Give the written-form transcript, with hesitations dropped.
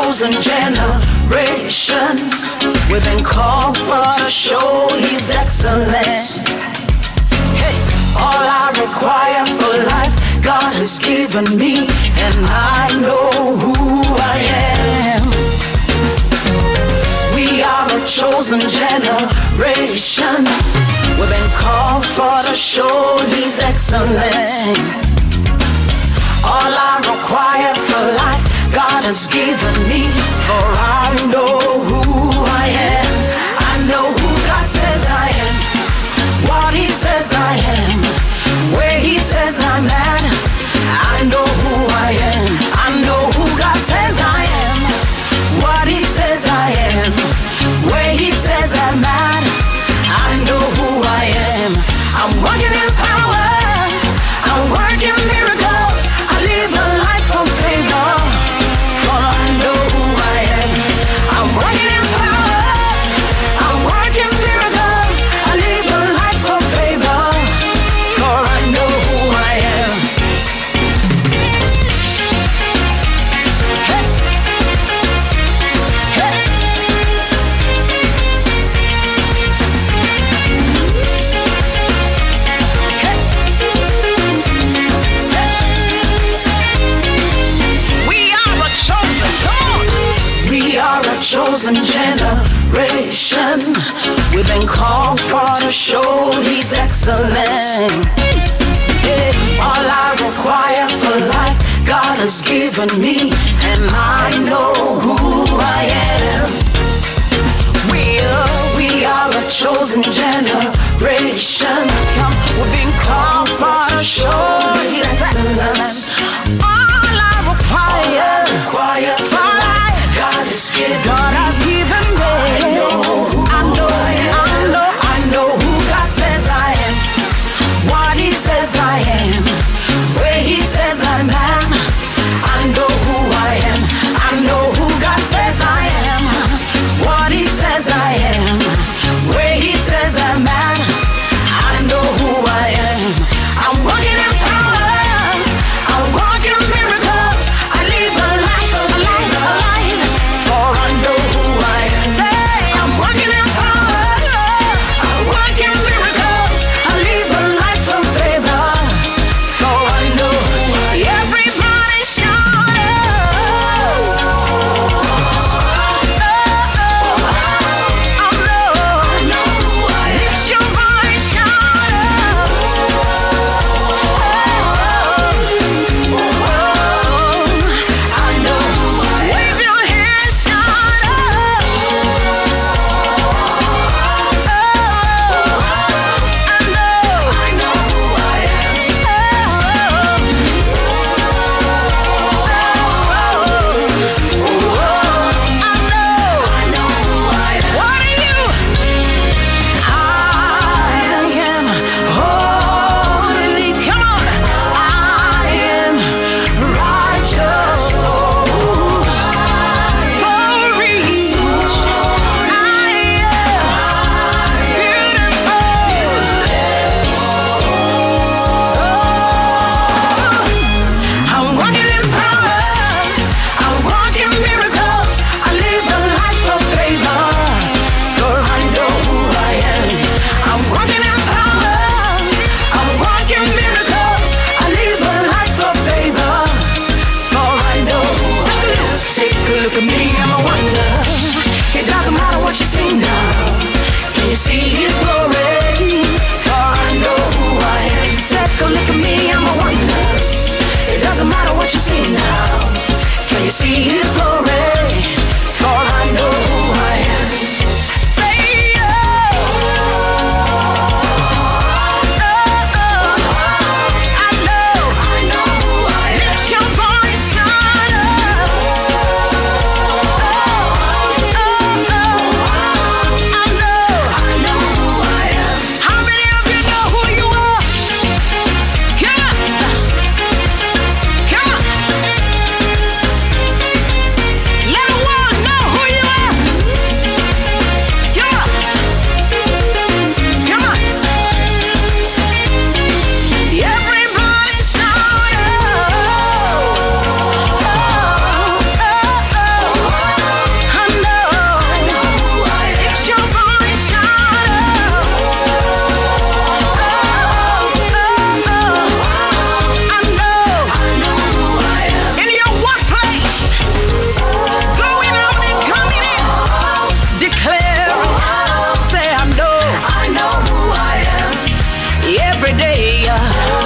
chosen generation. We've been called for to show His excellence. Hey, all I require for life, God has given me, and I know who I am. We are a chosen generation. We've been called for to show His excellence. All I require for life, God has given me, for I know who I am. I know who God says I am, what He says I am, where He says I'm at. I know who I am. I know who God says I am, what He says I am, where He says I'm at. I know who I am. I'm walking in power, I'm working miracles, I live a life of favor, for I know who I am. I'm working in power, I'm working miracles, I live a life of favor, for I know who I am. Hey. Hey. Chosen generation, we've been called for to show His excellence. Yeah, all I require for life, God has given me, and I know who I am. We are a chosen generation. We've been called for to show His excellence. All I require for life, God has given me. I know who God says I am, what He says I am, where He says I'm at. I know who I am. I know who God says I am, what He says I am, where He says I'm at. I know who I am. I'm walking in power, I'm walking miracles, I live a life of life, for I know who I am. Say, I'm walking in power, I'm walking miracles, I live a life of favor, for I know who I am. Everybody shout lift your voice, shout I know who I am. Wave your hands, shout I know who I am. I know who I am. What are you? I am holy. Come on. I am righteous. So rich. I am beautiful. I'm walking in power, I'm walking miracles, I live a life of favor, for I know who I am. I'm walking in power, I'm walking miracles, I live a life of favor, for I know who I am. Take a look at me, I'm a wonder. It doesn't matter what you see now. Can you see His glory? For I know who I am. Take a look at me, I'm a wonder. It doesn't matter what you see now. Can you see His glory? For I know who I am. Say I know who I am. Lift your voice, shout I know who I am. How many of you know who you are? Come on. Come on. Savior.